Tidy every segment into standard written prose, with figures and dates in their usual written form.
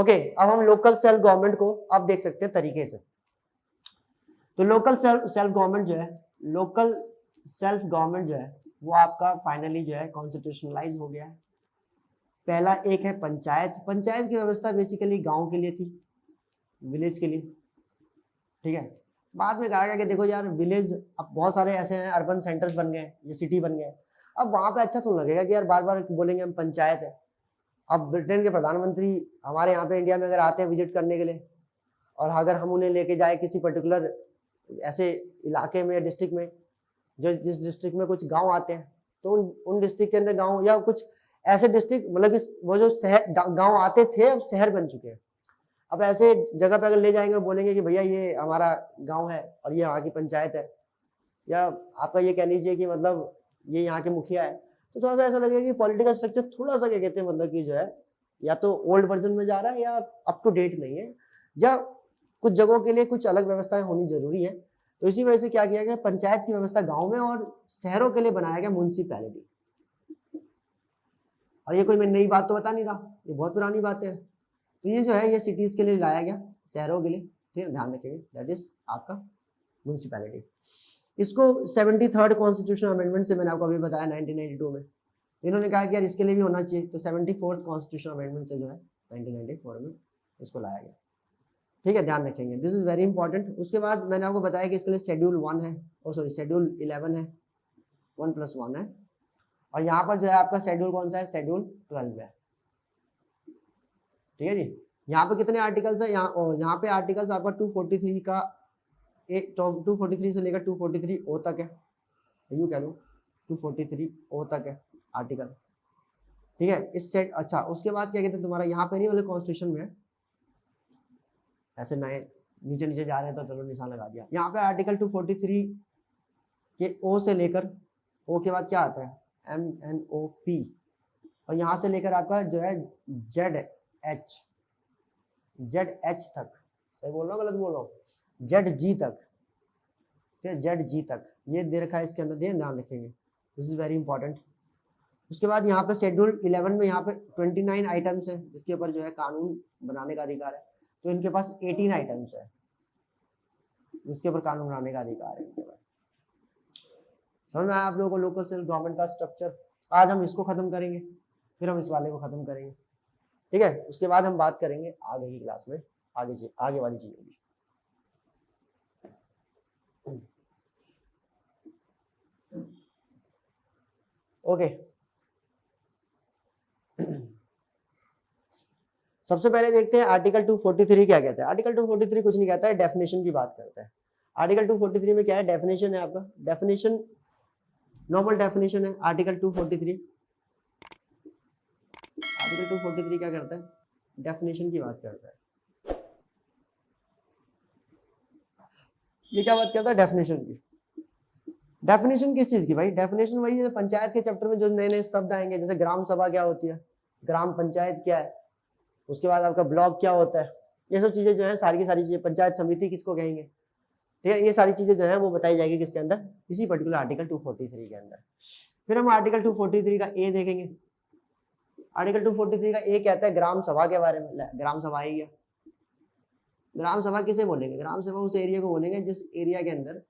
Okay, अब हम local self government को अब देख सकते हैं तरीके से। तो लोकल सेल्फ गवर्नमेंट जो है, लोकल सेल्फ गवर्नमेंट जो है वो आपका फाइनली जो है कॉन्स्टिट्यूशनलाइज हो गया है। पहला एक है पंचायत। पंचायत की व्यवस्था बेसिकली गांव के लिए थी, विलेज के लिए, ठीक है। बाद में कहा गया कि देखो यार विलेज, अब बहुत सारे ऐसे हैं अर्बन सेंटर्स बन गए, ये सिटी बन गए, अब वहां पे अच्छा तो लगेगा कि यार बार बार बोलेंगे हम पंचायत है। अब ब्रिटेन के प्रधानमंत्री हमारे यहाँ पे इंडिया में अगर आते हैं विजिट करने के लिए, और अगर हम उन्हें लेके जाए किसी पर्टिकुलर ऐसे इलाके में, डिस्ट्रिक्ट में, जो जिस डिस्ट्रिक्ट में कुछ गांव आते हैं, तो उन डिस्ट्रिक्ट के अंदर गांव या कुछ ऐसे डिस्ट्रिक्ट, मतलब कि वो जो शहर गांव आते थे अब शहर बन चुके हैं। अब ऐसे जगह पे अगर ले जाएंगे, बोलेंगे कि भैया ये हमारा गांव है और ये वहाँ की पंचायत है, या आपका ये कह लीजिए कि मतलब ये यहाँ के मुखिया है, तो थोड़ा सा ऐसा लगेगा कि पॉलिटिकल स्ट्रक्चर थोड़ा सा क्या कहते हैं, मतलब कि जो है या तो ओल्ड वर्जन में जा रहा है या अप टू डेट नहीं है, या कुछ जगहों के लिए कुछ अलग व्यवस्थाएं होनी जरूरी है। तो इसी वजह से क्या किया गया, पंचायत की व्यवस्था गाँव में और शहरों के लिए बनाया गया म्युनिसिपैलिटी। और ये कोई मैं नई बात तो बता नहीं रहा, ये बहुत पुरानी बात है। तो ये जो है ये सिटीज के लिए लाया गया, शहरों के लिए, ठीक है, ध्यान रखेंगे, दैट इज आपका म्युनिसिपैलिटी। इसको 73rd कॉन्स्टिट्यूशन अमेंडमेंट से मैंने आपको अभी बताया 1992 में, इन्होंने कहा कि यार इसके लिए भी होना चाहिए, तो 74th कॉन्स्टिट्यूशन अमेंडमेंट से जो है 1994 में इसको लाया गया, ठीक है, ध्यान रखेंगे, दिस इज वेरी इंपॉर्टेंट। उसके बाद मैंने आपको बताया कि इसके लिए शेड्यूल 1 है, शेड्यूल 11 है, 1+1 है, और यहाँ पर जो है आपका शेड्यूल कौन सा है, शेड्यूल 12 है, ठीक है जी। यहाँ पे कितने आर्टिकल्स है, यहाँ पे आर्टिकल्स आपका 243 का 243 से लेकर 243 ओ तक है, यूँ कह लो 243 ओ तक है आर्टिकल, ठीक है। इस सेट, अच्छा उसके बाद क्या कहते हैं तुम्हारा, यहाँ पे नहीं वाले कॉन्स्टिट्यूशन में ऐसे नए नीचे नीचे जा रहे हैं तो चलो निशान लगा दिया। यहाँ पे आर्टिकल 243 के ओ से लेकर, ओ के बाद क्या आता है MNOP, और यहाँ से लेकर आपका जो है ZH तक, सही बोल रहा हूँ गलत बोल रहा हूँ, ZG तक, ठीक है, ZG तक ये दे रखा है इसके अंदर, ध्यान रखेंगे, दिस इज वेरी इंपॉर्टेंट। उसके बाद यहाँ पे शेड्यूल 11 में यहाँ पे 29 आइटम्स है जिसके ऊपर जो है कानून बनाने का अधिकार है, तो इनके पास 18 आइटम्स है जिसके ऊपर कानून बनाने का अधिकार है इनके पास। समझ में आया आप लोगों को लोकल सेल्फ गवर्नमेंट का स्ट्रक्चर। आज हम इसको खत्म करेंगे, फिर हम इस वाले को खत्म करेंगे, ठीक है। उसके बाद हम बात करेंगे आगे की क्लास में आगे वाली चीजों की। ओके, सबसे पहले देखते हैं आर्टिकल 243 क्या कहता है। आर्टिकल 243 कुछ नहीं कहता है, डेफिनेशन की बात करता है। आर्टिकल 243 में क्या है, डेफिनेशन है आपका, डेफिनेशन नॉर्मल डेफिनेशन है आर्टिकल 243। आर्टिकल 243 क्या करता है, डेफिनेशन की बात करता है। ये क्या बात करता है, डेफिनेशन की। डेफिनेशन किस चीज की भाई, डेफिनेशन वही है पंचायत के चैप्टर में जो नए नए शब्द आएंगे, जैसे ग्राम सभा क्या होती है, ग्राम पंचायत क्या है, उसके बाद आपका ब्लॉक क्या होता है, ये सब चीजें जो है सारी की सारी चीजें, पंचायत समिति किसको कहेंगे, ठीक है, ये सारी चीजें जो है वो बताई जाएगी किसके अंदर, इसी पर्टिकुलर आर्टिकल 243 के अंदर। फिर हम आर्टिकल 243 का ए देखेंगे। आर्टिकल 243 का ए कहता है ग्राम सभा के बारे में। ग्राम सभा ही है, ग्राम सभा किसे बोलेंगे, ग्राम सभा उस एरिया को बोलेंगे जिस एरिया के अंदर,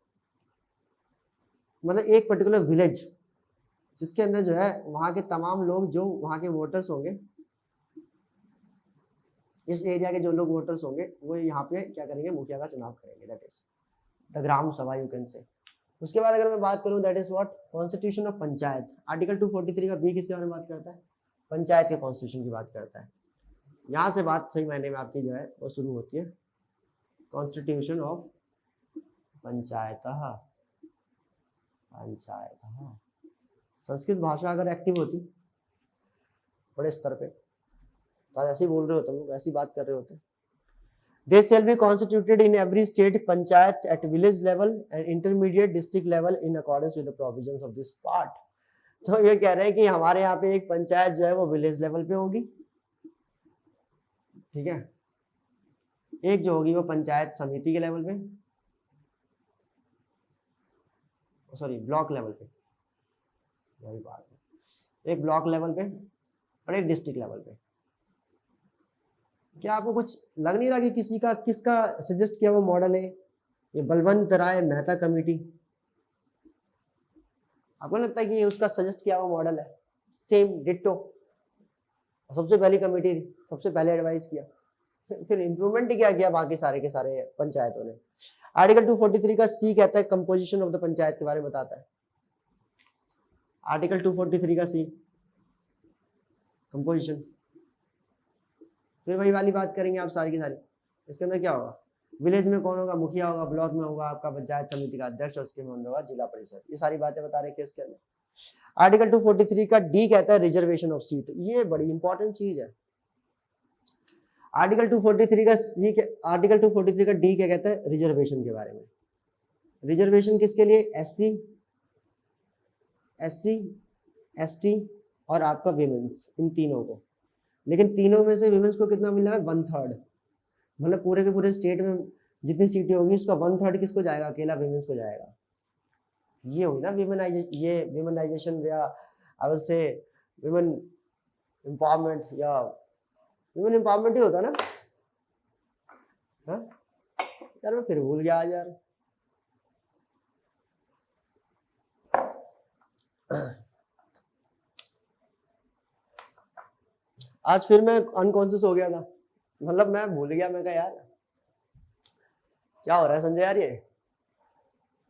मतलब एक पर्टिकुलर विलेज जिसके अंदर जो है वहां के तमाम लोग, जो वहां के वोटर्स होंगे, इस एरिया के जो लोग वोटर्स होंगे वो यहाँ पे क्या करेंगे, मुखिया का चुनाव करेंगे, दैट इज द ग्राम सभा यू कैन से। उसके बाद अगर मैं बात करूं, that is what, constitution of panchayat. Article 243 का बी किसके बारे में बात करता है, पंचायत के कॉन्स्टिट्यूशन की बात करता है। यहाँ से बात सही मायने में आपकी जो है वो शुरू होती है, कॉन्स्टिट्यूशन ऑफ पंचायत। संस्कृत भाषा अगर एक्टिव होती बड़े स्तर पे तो आज ऐसे ही बोल रहे होते, हम लोग ऐसी बात कर रहे होते। They shall be constituted in every state panchayats at village level and intermediate district level in accordance with the provisions of this part। तो ये कह रहे हैं कि हमारे यहाँ पे एक पंचायत जो है वो विलेज लेवल पे होगी, ठीक है, एक जो होगी वो पंचायत समिति के लेवल पे, सॉरी ब्लॉक लेवल पे, वही बात है, एक ब्लॉक लेवल पे और एक डिस्ट्रिक्ट लेवल पे, क्या आपको कुछ लग नहीं रहा कि किसका सजेस्ट किया हुआ मॉडल है ये बलवंत राय मेहता कमेटी? आपको लगता है कि ये उसका सजेस्ट किया हुआ मॉडल है? सेम डिट्टो, सबसे पहली कमेटी थी, सबसे पहले एडवाइस किया, फिर इंप्रूवमेंट क्या किया बाकी सारे के सारे पंचायतों ने। आर्टिकल 243 का सी कहता है कंपोजिशन ऑफ द पंचायत के बारे में बताता है। आर्टिकल 243 का सी कंपोजिशन, फिर वही वाली बात करेंगे आप सारी की सारी। इसके अंदर क्या होगा, विलेज में कौन होगा, मुखिया होगा, ब्लॉक में होगा आपका पंचायत समिति का अध्यक्ष, और उसके में होगा जिला परिषद। ये सारी बातें बता रहे हैं इसके अंदर। आर्टिकल 243 का डी कहता है रिजर्वेशन ऑफ सीट, ये बड़ी इंपॉर्टेंट चीज है। आर्टिकल 243 का सी, आर्टिकल 243 का डी क्या कहता है, रिजर्वेशन के बारे में। रिजर्वेशन किसके लिए, एससी, एसटी और आपका विमेंस, इन तीनों को। लेकिन तीनों में से विमेंस को कितना मिला है, 1/3, मतलब पूरे के पूरे स्टेट में जितनी सीटें होंगी उसका 1/3 किसको जाएगा, अकेला विमेंस को जाएगा। ये हुई ना विमेनाइजेशन या I will say women empowerment, या विमेन एम्पावरमेंट ही होता ना। हाँ यार मैं फिर भूल गया आज यार। आज फिर मैं अनकॉन्शियस हो गया था, मतलब मैं भूल गया। मैं कहा यार क्या हो रहा है संजय यार, ये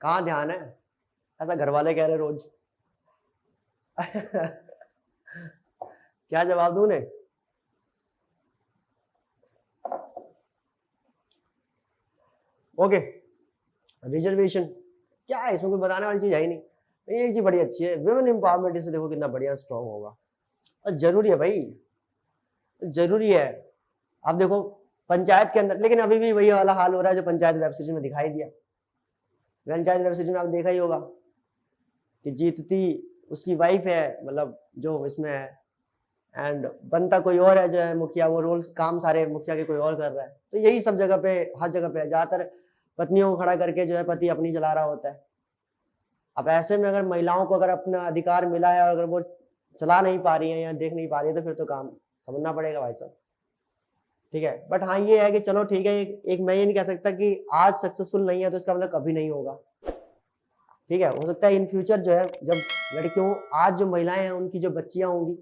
कहाँ ध्यान है, ऐसा घर वाले कह रहे रोज। क्या जवाब दूं ने? ओके, रिजर्वेशन क्या है, इसमें कोई बताने वाली चीज है ही नहीं। ये चीज बड़ी अच्छी है, वुमेन एम्पावरमेंट, इसे देखो कितना बढ़िया स्ट्रॉन्ग होगा, और जरूरी है भाई, जरूरी है। आप देखो पंचायत के अंदर, लेकिन अभी भी वही वाला हाल हो रहा है जो पंचायत वेब सीरीज में दिखाई दिया। पंचायत वेब सीरीज में आप देखा ही होगा कि जीतती उसकी वाइफ है, मतलब जो इसमें है, एंड बनता कोई और है जो है मुखिया, वो रोल्स काम सारे मुखिया के कोई और कर रहा है। तो यही सब जगह पे, हर जगह पे ज्यादातर पत्नियों को खड़ा करके जो है पति अपनी चला रहा होता है। अब ऐसे में अगर महिलाओं को अगर अपना अधिकार मिला है और अगर वो चला नहीं पा रही है या देख नहीं पा रही है, तो फिर तो काम समझना पड़ेगा भाई साहब, ठीक है। बट हाँ ये है कि चलो ठीक है, एक मैं ये नहीं कह सकता कि आज सक्सेसफुल नहीं है तो इसका मतलब कभी नहीं होगा, ठीक है। हो सकता है इन फ्यूचर जो है, जब लड़कियों, आज जो महिलाएं हैं उनकी जो बच्चियां होंगी,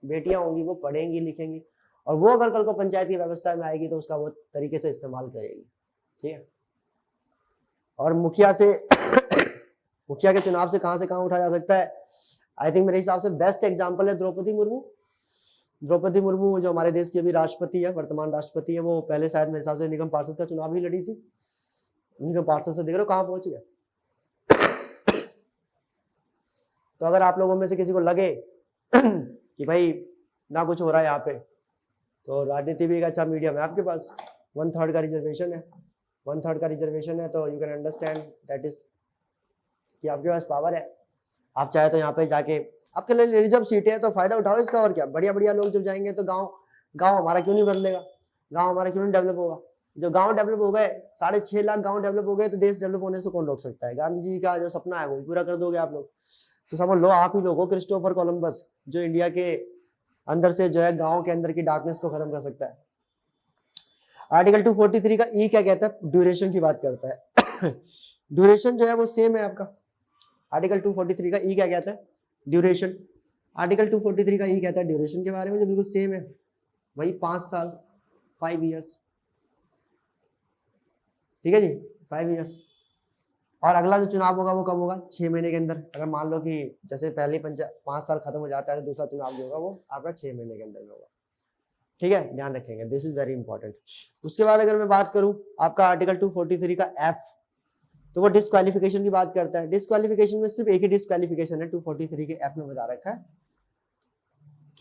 बेटियां होंगी, वो पढ़ेंगी लिखेंगी, और वो अगर कल को पंचायत की व्यवस्था में आएगी तो उसका वो तरीके से इस्तेमाल करेगी, ठीक है। और मुखिया से मुखिया के चुनाव से कहां उठाया जा सकता है, आई थिंक मेरे हिसाब से बेस्ट एग्जाम्पल है द्रौपदी मुर्मू। द्रौपदी मुर्मू जो हमारे देश की अभी राष्ट्रपति है, वर्तमान राष्ट्रपति है, वो पहले शायद मेरे हिसाब से निगम पार्षद का चुनाव ही लड़ी थी। निगम पार्षद से देख रहे हो कहां पहुंच गए। तो अगर आप लोगों में से किसी को लगे कि भाई ना कुछ हो रहा है यहाँ पे, तो राजनीति भी एक अच्छा मीडियम है आपके पास। 1/3 का रिजर्वेशन है, 1/3 का रिजर्वेशन है, तो you can understand that is कि आपके पास पावर है। आप चाहे तो यहाँ पे जाके, आपके लिए रिजर्व सीटें हैं तो फायदा उठाओ इसका, और क्या। बढ़िया बढ़िया लोग जब जाएंगे तो गांव हमारा क्यों नहीं बदलेगा, गांव हमारा क्यों नहीं डेवलप होगा। जो गांव डेवलप हो गए, 6.5 लाख गांव डेवलप हो गए, तो देश डेवलप होने से कौन रोक सकता है। गांधी जी का जो सपना है वो पूरा कर दोगे आप लोग, तो समझ लो आप ही लोग हो क्रिस्टोफर कोलंबस, जो इंडिया के अंदर से जो है गांव के अंदर की डार्कनेस को खत्म कर सकता है। आर्टिकल 243 का ई क्या कहता है, ड्यूरेशन की बात करता है। ड्यूरेशन जो है वो सेम है आपका। आर्टिकल 243 का ई क्या कहता है, ड्यूरेशन। आर्टिकल 243 का ई कहता है ड्यूरेशन के बारे में, जो बिल्कुल सेम है, वही 5 साल, 5 इयर्स, ठीक है जी, 5 इयर्स। और अगला जो चुनाव होगा वो कब होगा, 6 महीने के अंदर। अगर मान लो कि जैसे पहले 5 साल खत्म हो जाता है, तो दूसरा चुनाव जो होगा वो आपका 6 महीने के अंदर में होगा, ठीक है, ध्यान रखेंगे, दिस इज वेरी इंपॉर्टेंट। उसके बाद अगर मैं बात करूं आपका आर्टिकल 243 का एफ, तो वो डिस्क्वालिफिकेशन की बात करता है। डिस्क्वालिफिकेशन में सिर्फ एक ही डिस्क्वालिफिकेशन है 243 के एफ में बता रखा है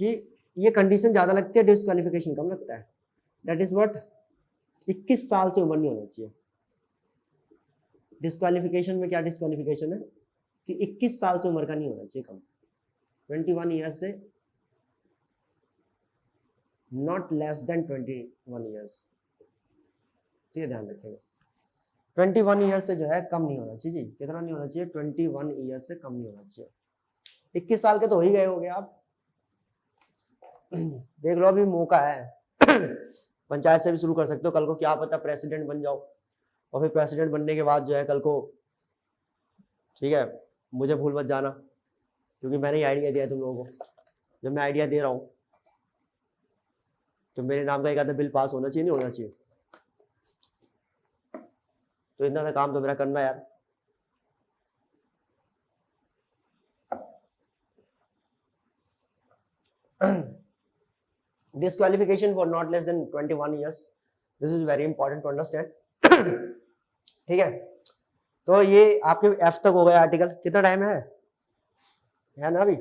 कि ये कंडीशन ज्यादा लगती है, डिस्क्वालिफिकेशन कम लगता है। दैट इज व्हाट, 21 साल से उम्र नहीं होना चाहिए। डिस्क्वालिफिकेशन में क्या डिस्क्वालिफिकेशन है कि 21 साल से उम्र का नहीं होना चाहिए कम, 21 ईयर से, नॉट लेस देन 21 ईयर्स, ठीक है, ध्यान रखेंगे। 21 ईयर से जो है कम नहीं होना चाहिए जी। कितना नहीं होना चाहिए, 21 ईयर से कम नहीं होना चाहिए। 21 साल के तो हो ही गए होगे आप, देख लो अभी मौका है। पंचायत से भी शुरू कर सकते हो, कल को क्या पता प्रेसिडेंट बन जाओ, और फिर प्रेसिडेंट बनने के बाद जो है कल को, ठीक है, मुझे भूल मत जाना, क्योंकि मैंने ही आइडिया दिया तुम लोगों को। जब मैं आइडिया दे रहा हूँ तो मेरे नाम का एक आधा बिल पास होना चाहिए, नहीं होना चाहिए? तो इतना सा काम तो मेरा करना यार। Disqualification for not less than 21 years. This is very important to understand. ठीक है, तो ये आपके F तक हो गया आर्टिकल। कितना टाइम है ना अभी?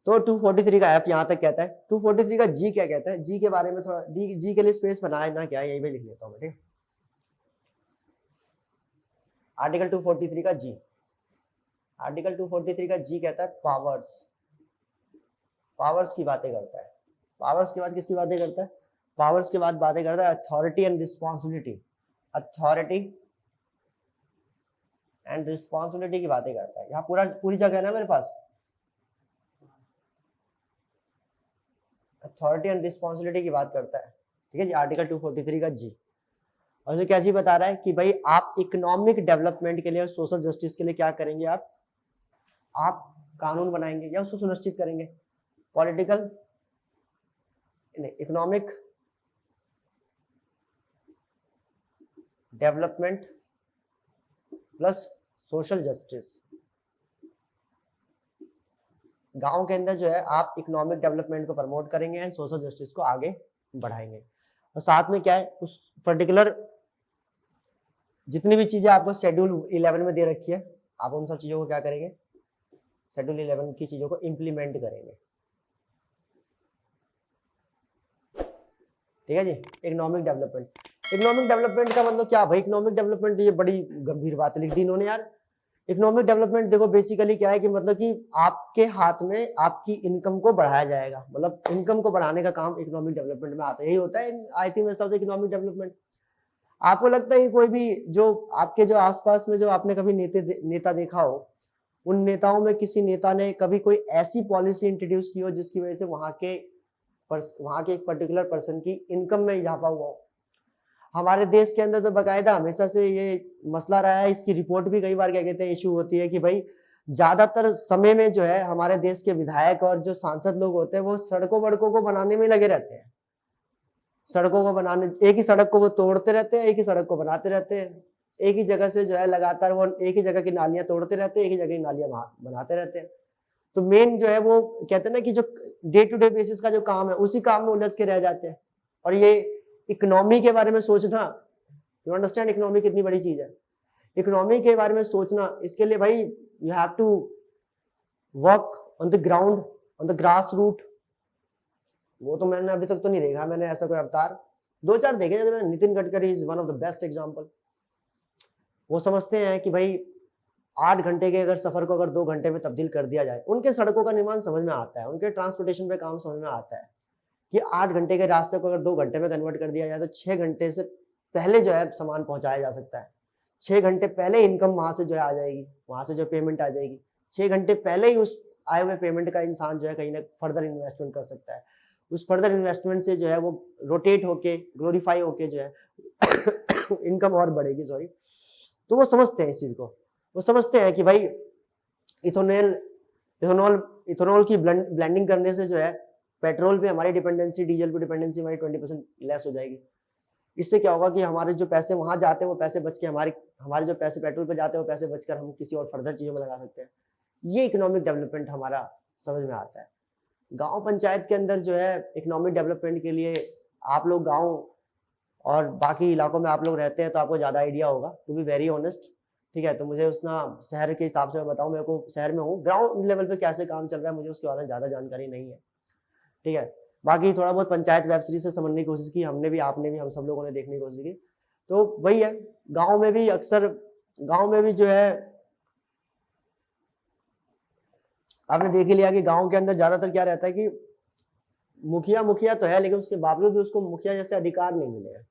तो 243 का F यहाँ तक कहता है। 243 का G क्या कहता है? G के बारे में थोड़ा, G के लिए स्पेस बनाया ना क्या, यहीं पे लिख लेता हूँ। ठीक, आर्टिकल 243 का G, आर्टिकल 243 का G कहता है पावर्स। पावर्स की बातें करता है। पावर्स के बाद किसकी बातें करता है? पावर्स के बाद बातें करता है authority and responsibility. Authority and responsibility की बातें करता है। यहाँ पूरी जगह है ना मेरे पास, अथॉरिटी एंड रिस्पॉन्सिबिलिटी की बात करता है। ठीक है जी, आर्टिकल 243 का जी। और जो कैसे बता रहा है कि भाई आप इकोनॉमिक डेवलपमेंट के लिए और सोशल जस्टिस के लिए क्या करेंगे? आप कानून बनाएंगे या उसको सुनिश्चित करेंगे। Political economic development plus social justice. गांव के अंदर जो है आप इकोनॉमिक डेवलपमेंट को प्रमोट करेंगे एंड सोशल जस्टिस को आगे बढ़ाएंगे। और साथ में क्या है, उस पर्टिकुलर जितनी भी चीजें आपको शेड्यूल 11 में दे रखी है, आप उन सब चीजों को क्या करेंगे? शेड्यूल 11 की चीजों को इंप्लीमेंट करेंगे। ठीक है जी। इकोनॉमिक डेवलपमेंट, इकोनॉमिक डेवलपमेंट का मतलब क्या भाई? इकोनॉमिक डेवलपमेंट, ये बड़ी गंभीर बात लिख दी इन्होंने यार। इकोनॉमिक डेवलपमेंट देखो बेसिकली क्या है कि मतलब कि आपके हाथ में आपकी इनकम को बढ़ाया जाएगा, मतलब इनकम को बढ़ाने का काम इकोनॉमिक डेवलपमेंट में आता है। यही होता है आई थिंक मेरे हिसाब से इकोनॉमिक डेवलपमेंट। आपको लगता है कि कोई भी जो आपके जो आसपास में जो आपने कभी नेता देखा हो, उन नेताओं में किसी नेता ने कभी कोई ऐसी पॉलिसी इंट्रोड्यूस की हो जिसकी वजह से वहां के एक पर्टिकुलर पर्सन की इनकम में इजाफा हुआ हो? हमारे देश के अंदर तो बकायदा हमेशा से ये मसला रहा है, इसकी रिपोर्ट भी कई बार क्या कहते हैं इशू होती है कि भाई ज्यादातर समय में जो है हमारे देश के विधायक और जो सांसद लोग होते हैं वो सड़कों वड़कों को बनाने में लगे रहते हैं। सड़कों को बनाने, एक ही सड़क को वो तोड़ते रहते हैं, एक ही सड़क को बनाते रहते हैं, एक ही जगह से जो है लगातार वो एक ही जगह की नालियां तोड़ते रहते हैं, एक ही जगह की नालियां बनाते रहते हैं। तो मेन जो है वो कहते हैं ना कि जो डे टू डे बेसिस का जो काम है उसी काम में उलझ के रह जाते हैं। और ये इकोनॉमी के बारे में सोचना, यू अंडरस्टैंड इकोनॉमी कितनी बड़ी चीज है? इकोनॉमी के बारे में सोचना, इसके लिए भाई you have to work on the ground, on the grass root. वो तो मैंने अभी तक तो नहीं देखा मैंने ऐसा कोई अवतार, 2-4 देखे जैसे मैंने, Nitin Gadkari is one of the best example. वो समझते हैं कि भाई 8 घंटे के अगर सफर को अगर 2 घंटे में तब्दील कर दिया जाए, उनके सड़कों का निर्माण समझ में आता है, उनके ट्रांसपोर्टेशन पे काम समझ में आता है कि 8 घंटे के रास्ते को अगर 2 घंटे में कन्वर्ट कर दिया जाए तो 6 घंटे से पहले जो है सामान पहुंचाया जा सकता है। 6 घंटे पहले इनकम वहां से जो है आ जाएगी, वहां से जो पेमेंट आ जाएगी। 6 घंटे पहले ही उस आए हुए पेमेंट का इंसान जो है कहीं ना फर्दर इन्वेस्टमेंट कर सकता है। उस फर्दर इन्वेस्टमेंट से जो है वो रोटेट होके ग्लोरीफाई होके जो है इनकम और बढ़ेगी। सॉरी, तो वो समझते हैं इस चीज को, वो समझते हैं कि भाई इथेनॉल की ब्लेंडिंग करने से जो है पेट्रोल पे हमारी डिपेंडेंसी, डीजल पे डिपेंडेंसी हमारी 20% लेस हो जाएगी। इससे क्या होगा कि हमारे जो पैसे वहां जाते हैं वो पैसे बच के हमारे जो पैसे पेट्रोल पे जाते हैं वो पैसे बचकर हम किसी और फर्दर चीजों में लगा सकते हैं। ये इकोनॉमिक डेवलपमेंट हमारा समझ में आता है। गांव पंचायत के अंदर जो है इकोनॉमिक डेवलपमेंट के लिए आप लोग गांव और बाकी इलाकों में आप लोग रहते हैं तो आपको ज्यादा आइडिया होगा, टू बी वेरी ऑनेस्ट। ठीक है, तो मुझे उसना शहर के हिसाब से मैं बताऊं, मेरे को शहर में हूँ, ग्राउंड लेवल पे कैसे काम चल रहा है मुझे उसके बारे में ज्यादा जानकारी नहीं है। ठीक है, बाकी थोड़ा बहुत पंचायत वेब सीरीज से समझने की कोशिश की हमने भी, आपने भी, हम सब लोगों ने देखने की कोशिश की। तो वही है, गांव में भी अक्सर, गांव में भी जो है आपने देख ही लिया कि गांव के अंदर ज्यादातर क्या रहता है कि मुखिया तो है लेकिन उसके बावजूद भी उसको मुखिया जैसे अधिकार नहीं मिले हैं।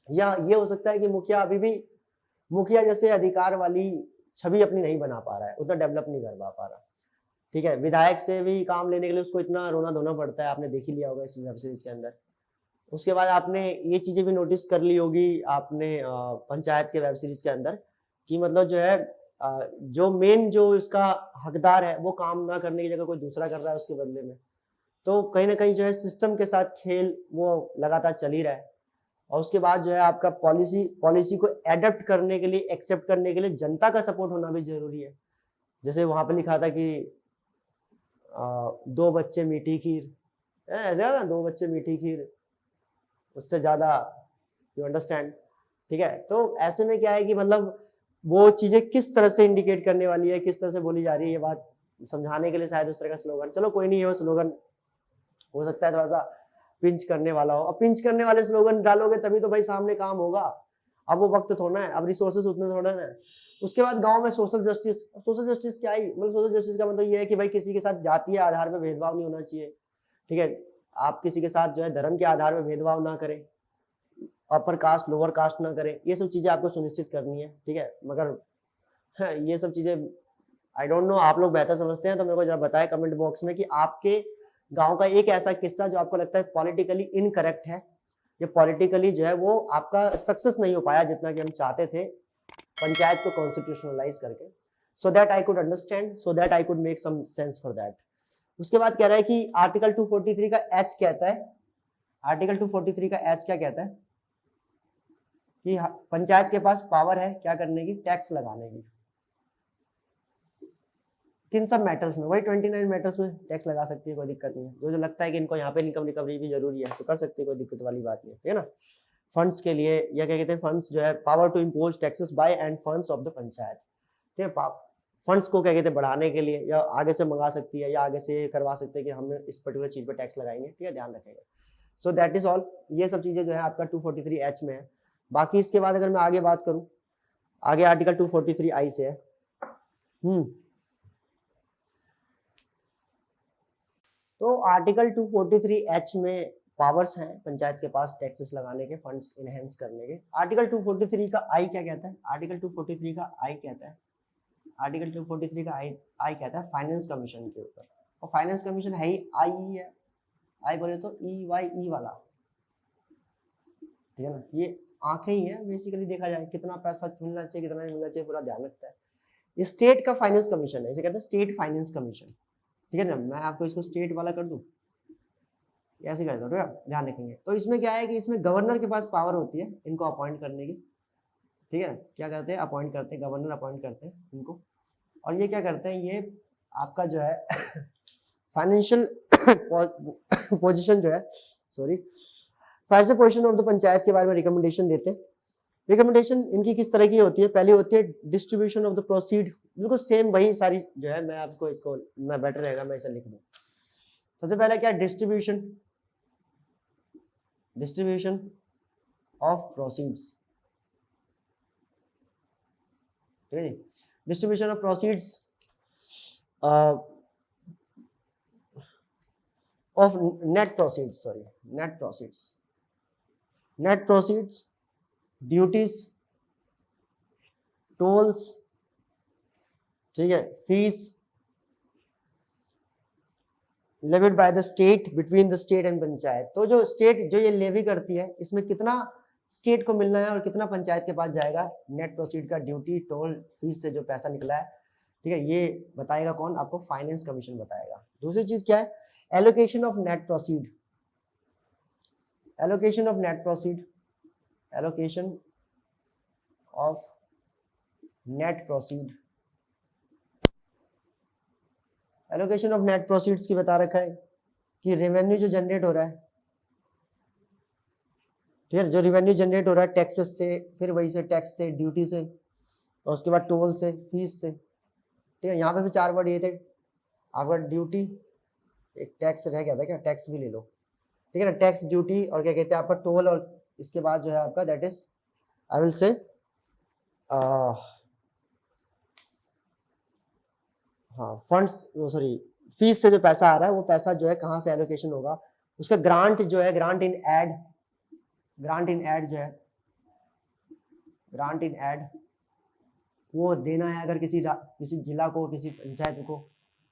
या ये हो सकता है कि मुखिया अभी भी मुखिया जैसे अधिकार वाली छवि अपनी नहीं बना पा रहा है, उतना डेवलप नहीं कर पा रहा। ठीक है, विधायक से भी काम लेने के लिए उसको इतना रोना धोना पड़ता है, आपने देख ही लिया होगा इस वेब सीरीज के अंदर। उसके बाद आपने ये चीजें भी नोटिस कर ली होगी आपने पंचायत के वेब सीरीज के अंदर कि मतलब जो है जो मेन जो इसका हकदार है वो काम ना करने की जगह कोई दूसरा कर रहा है उसके बदले में। तो कहीं ना कहीं जो है सिस्टम के साथ खेल वो लगातार चल ही रहा है। और उसके बाद जो है आपका पॉलिसी को एडप्ट करने के लिए, एक्सेप्ट करने के लिए जनता का सपोर्ट होना भी जरूरी है। जैसे वहां पे लिखा था कि 2 बच्चे मीठी खीर, ना 2 बच्चे मीठी खीर, उससे ज्यादा, यू अंडरस्टैंड। ठीक है, तो ऐसे में क्या है कि मतलब वो चीजें किस तरह से इंडिकेट करने वाली है, किस तरह से बोली जा रही है, ये बात समझाने के लिए शायद उस तरह का स्लोगन, चलो कोई नहीं, ये वो स्लोगन हो सकता है थोड़ा सा पिंच करने वाला हो। अब पिंच करने वाले स्लोगन डालोगे तभी तो भाई सामने काम होगा। अब वो वक्त थोड़ा है, अब रिसोर्सेज उतने थोड़ा है। उसके बाद गांव में सोशल जस्टिस, सोशल जस्टिस क्या ही मतलब, सोशल जस्टिस का मतलब ये है कि भाई किसी के साथ जातीय आधार पर भेदभाव नहीं होना चाहिए। ठीक है, आप किसी के साथ जो है धर्म के आधार पर भेदभाव ना करें, अपर कास्ट लोअर कास्ट ना करें, ये सब चीजें आपको सुनिश्चित करनी है। ठीक है, मगर हाँ, ये सब चीजें आई डोंट नो, आप लोग बेहतर समझते हैं तो मेरे को जरा बताएं कमेंट बॉक्स में कि आपके गांव का एक ऐसा किस्सा जो आपको लगता है पॉलिटिकली इनकरेक्ट है, ये पॉलिटिकली जो है वो आपका सक्सेस नहीं हो पाया जितना कि हम चाहते थे पंचायत को कॉन्स्टिट्यूशनलाइज करके, so that I could understand, so that I could make some sense for that. उसके बाद कह रहा है कि आर्टिकल 243 का एच कहता है, आर्टिकल 243 का एच क्या कहता है कि पंचायत के पास पावर है क्या करने की, टैक्स लगाने की। किन सब मैटर्स में, वही 29 मैटर्स में टैक्स लगा सकती है, कोई दिक्कत नहीं है। जो जो लगता है कि इनको यहाँ पे इनकम रिकवरी भी जरूरी है तो कर सकती है, कोई दिक्कत वाली बात नहीं है। ठीक है ना, फंड्स के लिए या क्या कहते हैं, फंड्स जो है power to impose taxes by and funds of the panchayat. ठीक है, फंड्स को क्या कहते हैं बढ़ाने के लिए या आगे से मंगा सकती है या आगे से करवा सकते हैं कि हम इस पर्टिकुलर चीज पर टैक्स लगाएंगे। ठीक है, ध्यान रखेंगे। सो दैट इज ऑल, ये सब चीजें जो है आपका 243H में है। बाकी इसके बाद अगर मैं आगे बात करूं, आगे आर्टिकल 243I से है। तो आर्टिकल 243H में पावर्स हैं पंचायत के पास टैक्सेस लगाने के, फंड्स इनहेंस करने के। आर्टिकल 243 का आई क्या कहता है, आर्टिकल 243 का आई कहता है, आर्टिकल 243 का आई कहता है फाइनेंस कमीशन के ऊपर। और फाइनेंस कमीशन है ही आई ही है, आई बोले तो EYE वाला। ठीक है ना, ये आंखें ही है बेसिकली, देखा जाए कितना पैसा मिलना चाहिए कितना नहीं मिलना चाहिए पूरा ध्यान रखता है। स्टेट का फाइनेंस कमीशन है, इसे कहते हैं स्टेट फाइनेंस कमीशन। ठीक है ना, मैं आपको इसको स्टेट वाला कर दूं, ऐसे कर दो, ध्यान रखेंगे। तो इसमें क्या है कि इसमें गवर्नर के पास पावर होती है इनको अपॉइंट करने की। ठीक है, क्या करते हैं, अपॉइंट करते हैं, गवर्नर अपॉइंट करते हैं इनको। और ये क्या करते हैं, ये आपका जो है फाइनेंशियल पोजीशन जो है, sorry, financial position of the panchayat के बारे में रिकमेंडेशन देते हैं। रिकमेंडेशन इनकी किस तरह की होती है, पहली होती है डिस्ट्रीब्यूशन ऑफ द प्रोसीड, बिल्कुल सेम वही सारी जो है, मैं आपको इसको मैं बेटर रहेगा मैं इसे लिख दूं। सबसे पहले क्या, डिस्ट्रीब्यूशन ऑफ प्रोसीड्स। ठीक है, distribution of proceeds of net proceeds, sorry net proceeds, duties, tolls, ठीक है, fees levied by the state between the state and panchayat. तो जो स्टेट जो ये लेवी करती है इसमें कितना स्टेट को मिलना है और कितना पंचायत के पास जाएगा, नेट प्रोसीड का ड्यूटी टोल फीस से जो पैसा निकला है, ठीक है, ये बताएगा कौन, आपको फाइनेंस कमीशन बताएगा। दूसरी चीज क्या है, allocation of net proceed, allocation of net proceed, allocation of net proceed, allocation of net proceeds की बता रखा है कि रेवेन्यू जो जनरेट हो रहा है, ठीक है, जो रेवेन्यू जनरेट हो रहा है टैक्सेस से, फिर वही से टैक्स से, ड्यूटी से, और उसके बाद टोल से, फीस से। ठीक है, यहाँ पे भी 4 वर्ड ये थे आपका, ड्यूटी, एक टैक्स रह गया था क्या, टैक्स भी ले लो। ठीक है ना, टैक्स, ड्यूटी, और क्या कहते हैं आपका टोल, और इसके बाद जो है आपका that is I will say हाँ फंड्स, सॉरी फीस से जो पैसा आ रहा है वो पैसा जो है कहाँ से एलोकेशन होगा, उसका ग्रांट जो है, ग्रांट इन एड जो है, ग्रांट इन एड वो देना है अगर किसी जिला को, किसी पंचायत को,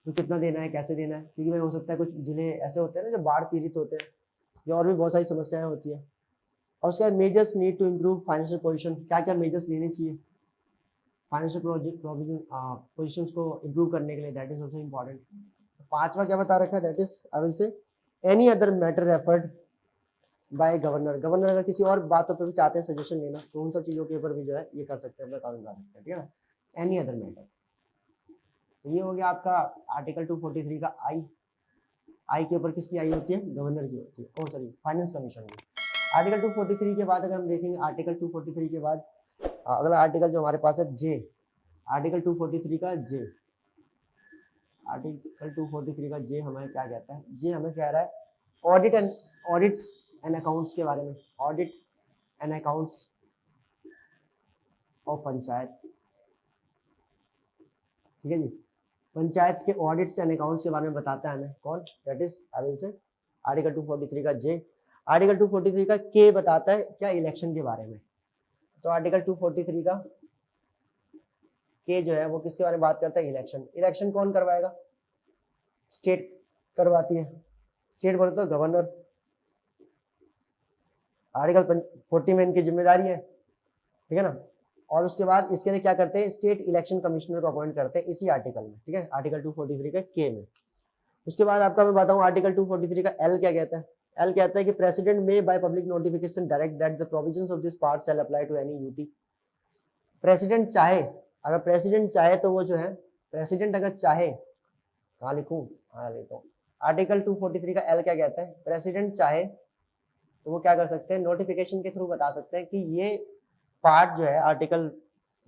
तो कितना देना है, कैसे देना है, क्योंकि भाई हो सकता है कुछ जिले ऐसे होते हैं ना जो बाढ़ पीड़ित होते हैं, ये और भी बहुत सारी समस्याएं होती है। और उसके बाद measures need to improve financial position, क्या क्या मेजर्स लेने चाहिए फाइनेंशियल पोजीशंस को इम्प्रूव करने के लिए, दैट इज ऑल्सो इम्पॉर्टेंट। पांचवा क्या बता रखा है, that is I will say any other matter referred by governor. Governor अगर किसी और बातों पर भी चाहते हैं सजेशन लेना तो उन सब चीज़ों के ऊपर भी जो है ये कर सकते हैं, अपना काम कर सकते हैं, ठीक है ना, एनी अदर मैटर। तो ये हो गया आपका आर्टिकल 243 का आई के ऊपर किसकी आई होती है, गवर्नर की होती है, ओ सॉरी फाइनेंस कमीशन की। आर्टिकल 243 के बाद अगर हम देखेंगे आर्टिकल 243 के बाद अगला आर्टिकल जो हमारे पास है जे, आर्टिकल 243 का जे, आर्टिकल 243 का जे हमें क्या कहता है, जे हमें कह रहा है ऑडिट एंड अकाउंट्स के बारे में, ऑडिट एंड अकाउंट्स और पंचायत, ठीक है जी, पंचायत के ऑडिट्स एंड अकाउंट्स के बारे में बताता है हमें कौन, that is I will say article 243 का जे। आर्टिकल 243 का के बताता है क्या, इलेक्शन के बारे में। तो आर्टिकल 243 का के जो है वो किसके बारे में बात करता है, इलेक्शन। इलेक्शन कौन करवाएगा, स्टेट करवाती है, स्टेट बोले तो गवर्नर। आर्टिकल 40 में इनकी जिम्मेदारी है, ठीक है ना। और उसके बाद इसके लिए क्या करते हैं, स्टेट इलेक्शन कमिश्नर को अपॉइंट करते हैं इसी आर्टिकल में, ठीक है, आर्टिकल 243 के के में। उसके बाद आपका मैं बताऊं आर्टिकल 243 का एल क्या कहता है। एल कहता है कि president may by public notification direct that the provisions of this part shall apply to any UT. President चाहे, अगर प्रेसिडेंट चाहे तो वो जो है, प्रेसिडेंट अगर चाहे, कहाँ लिखूं, हाँ लिखता हूँ, आर्टिकल 243 का एल क्या कहता है, प्रेसिडेंट चाहे तो वो क्या कर सकते हैं, नोटिफिकेशन के थ्रू बता सकते हैं कि ये पार्ट जो है आर्टिकल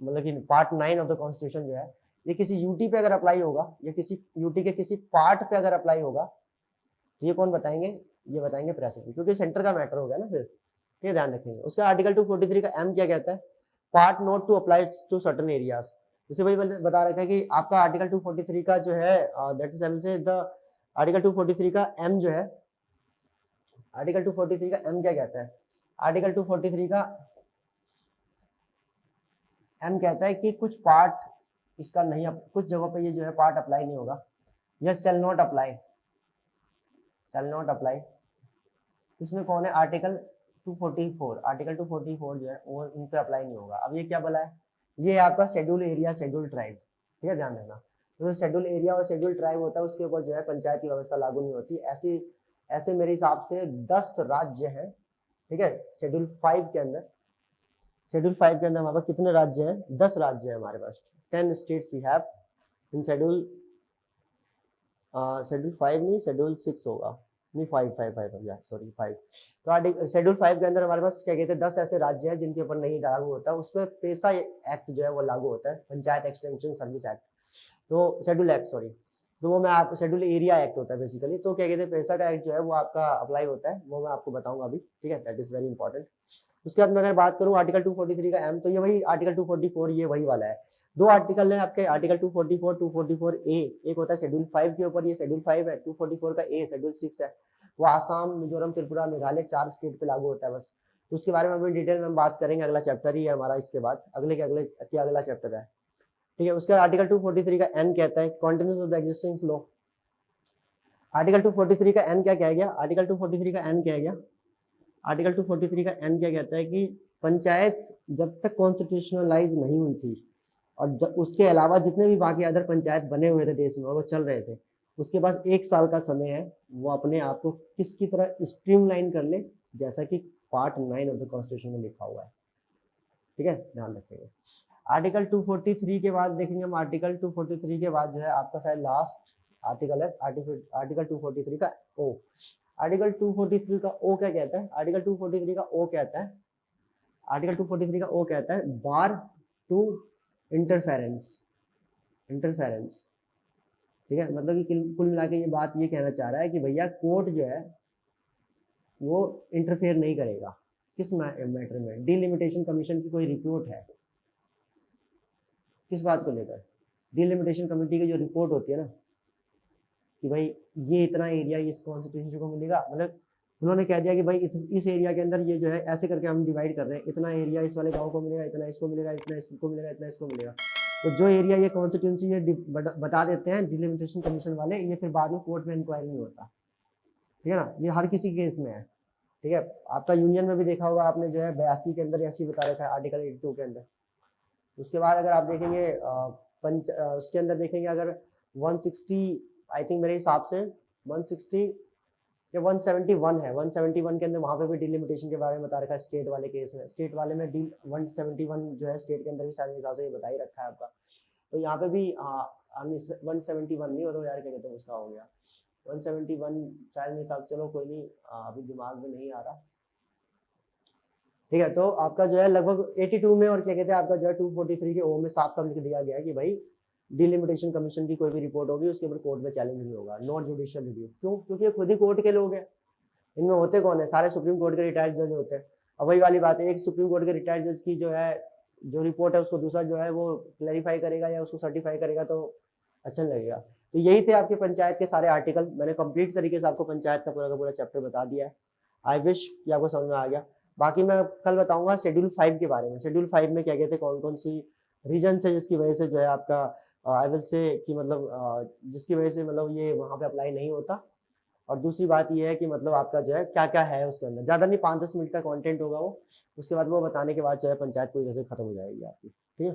मतलब कि पार्ट 9 ऑफ द कॉन्स्टिट्यूशन जो है ये किसी यूटी पे अगर अप्लाई होगा या किसी यूटी के किसी पार्ट पे अगर अप्लाई होगा तो ये कौन बताएंगे, ये बताएंगे प्रेसिडेंट, क्योंकि सेंटर का मैटर हो गया ना फिर, ये ध्यान रखेंगे। उसका आर्टिकल 243 का एम क्या कहता है, part not to apply to certain areas. जैसे भाई बता रखा है कि आपका आर्टिकल 243 का जो है that is I will say the article 243 का एम जो है, आर्टिकल 243 का एम क्या कहता है, आर्टिकल 243 का एम कहता है कि कुछ पार्ट इसका नहीं, कुछ जगहों पे ये जो है पार्ट अप्लाई नहीं होगा, या shall not apply, shall not apply. इसमें कौन है, आर्टिकल 244, आर्टिकल 244 जो है वो इन पे अप्लाई नहीं होगा। अब ये क्या बोला है, ये है आपका शेड्यूल एरिया शेड्यूल ट्राइब, ठीक है, ध्यान रखना। तो शेड्यूल एरिया और शेड्यूल ट्राइब होता है उसके ऊपर जो है पंचायत की व्यवस्था लागू नहीं होती। ऐसे मेरे हिसाब से 10 राज्य हैं, ठीक है, शेड्यूल 5 के अंदर, शेड्यूल 5 के अंदर हमारे पास कितने राज्य हैं, 10 राज्य हैं हमारे पास, 10 states we have in schedule 5 नहीं, शेड्यूल 6 होगा, नहीं 5 सॉरी 5। तो शेड्यूल 5 के अंदर हमारे पास क्या कहते हैं 10 ऐसे राज्य हैं जिनके ऊपर नहीं लागू होता, उसमें पेशा एक्ट जो है वो लागू होता है, पंचायत एक्सटेंशन सर्विस एक्ट, तो शेड्यूल एक्ट सॉरी, तो वो मैं आपको शेड्यूल एरिया एक्ट होता है बेसिकली। तो क्या कहते हैं पेशा का एक्ट जो है वो आपका अप्लाई होता है, वो मैं आपको बताऊंगा अभी, ठीक है, दैट इज वेरी इंपॉर्टेंट। उसके बाद मैं अगर बात करूं आर्टिकल 243 का एम, तो ये वही आर्टिकल 244 ये वही वाला है। दो आर्टिकल है आपके, आर्टिकल 244 244 ए, एक होता है शेड्यूल 5 के ऊपर, ये शेड्यूल 5 है, 244 का ए शेड्यूल 6 है, वो आसाम मिजोरम त्रिपुरा मेघालय 4 स्टेट पे लागू होता है बस। तो उसके बारे में अभी डिटेल में बात करेंगे, अगला चैप्टर ही है हमारा, इसके बाद अगले के अगला चैप्टर है, ठीक है। उसके बाद आर्टिकल 243 का एन कहता है continuous of the existing law. Article 243 का एन क्या कह गया, आर्टिकल 243 का एन क्या गया, आर्टिकल 243 का एन क्या कहता है कि पंचायत जब तक कॉन्स्टिट्यूशनलाइज नहीं हुई थी और उसके अलावा जितने भी बाकी अदर पंचायत बने हुए थे देश में और वो चल रहे थे, उसके पास 1 साल का समय है वो अपने आप को किसकी तरह स्ट्रीमलाइन कर ले, जैसा कि पार्ट 9 ऑफ द कॉन्स्टिट्यूशन में लिखा हुआ है, ठीक है, ध्यान रखेंगे। आर्टिकल 243 के बाद देखेंगे हम, आर्टिकल 243 के बाद जो है आपका शायद लास्ट आर्टिकल है आर्टिकल 243 का ओ। आर्टिकल 243 का ओ क्या कहता है, आर्टिकल 243 का ओ कहता है, आर्टिकल 243 का ओ कहता है बार टू इंटरफेरेंस, इंटरफेरेंस, ठीक है, मतलब कि कुल मिला के ये बात ये कहना चाह रहा है कि भैया कोर्ट जो है वो इंटरफेयर नहीं करेगा किस मैटर में। डिलिमिटेशन कमीशन की कोई रिपोर्ट है किस बात को लेकर, डिलिमिटेशन कमेटी की जो रिपोर्ट होती है ना कि भाई ये इतना एरिया इस कॉन्स्टिट्यूशन को मिलेगा, मतलब उन्होंने कह दिया कि भाई इस एरिया के अंदर ये जो है ऐसे करके हम डिवाइड कर रहे हैं, इतना एरिया इस वाले गांव को मिलेगा, इतना इसको मिलेगा, इतना इसको मिलेगा, इतना इसको मिलेगा। तो जो एरिया ये कॉन्स्टिट्यूंसी ये बता देते हैं डिलिमिटेशन कमीशन वाले, ये फिर बाद में कोर्ट में इंक्वायरी नहीं होता, ठीक है ना, ये हर किसी केस में है। ठीक है। आपका यूनियन में भी देखा होगा आपने जो है 82 के अंदर ऐसी बता रखा है आर्टिकल 82 के अंदर। उसके बाद अगर आप देखेंगे उसके अंदर देखेंगे अगर 160 आई थिंक मेरे हिसाब से 160 या 171 है, 171 के अंदर वहाँ पे भी डिलिमिटेशन के बारे में बता रखा है स्टेट वाले केस में। स्टेट वाले में 171 जो है स्टेट के अंदर भी शायद मेरे हिसाब से ये बता ही रखा है आपका। तो यहाँ पे भी 171 नहीं हो तो यार क्या कहते हैं उसका हो गया 171 शायद मेरे हिसाब से, चलो कोई नहीं अभी दिमाग में नहीं आ रहा, ठीक है। तो आपका जो है लगभग 82 में और क्या कहते हैं आपका जो है 243 के ओ में साफ साफ लिख दिया गया है कि भाई डिलिमिटेशन कमीशन की कोई भी रिपोर्ट होगी उसके ऊपर कोर्ट में चैलेंज नहीं होगा, नॉट जुडिशियल रिव्यू। क्यों? क्योंकि ये खुद ही कोर्ट के लोग हैं, इनमें होते कौन है, सारे सुप्रीम कोर्ट के रिटायर्ड जज होते हैं। अब वही वाली बात है, एक सुप्रीम कोर्ट के रिटायर्ड जज की जो है जो रिपोर्ट है उसको दूसरा जो है वो क्लैरिफाई करेगा या उसको सर्टिफाई करेगा तो अच्छा लगेगा। तो यही थे आपके पंचायत के सारे आर्टिकल। मैंने कंप्लीट तरीके से आपको पंचायत का पूरा चैप्टर बता दिया है। आई विश कि आपको समझ में आ गया। बाकी मैं कल बताऊंगा शेड्यूल 5 के बारे में। शेड्यूल 5 में क्या कहते हैं, कौन कौन सी रीजन है जिसकी वजह से जो है आपका आई विल से कि मतलब जिसकी वजह से मतलब ये वहाँ पे अप्लाई नहीं होता। और दूसरी बात ये है कि मतलब आपका जो है क्या क्या है उसके अंदर, ज़्यादा नहीं 5-10 मिनट का कंटेंट होगा वो, उसके बाद वो बताने के बाद जो है पंचायत पूरी तरह से खत्म हो जाएगी आपकी, ठीक है।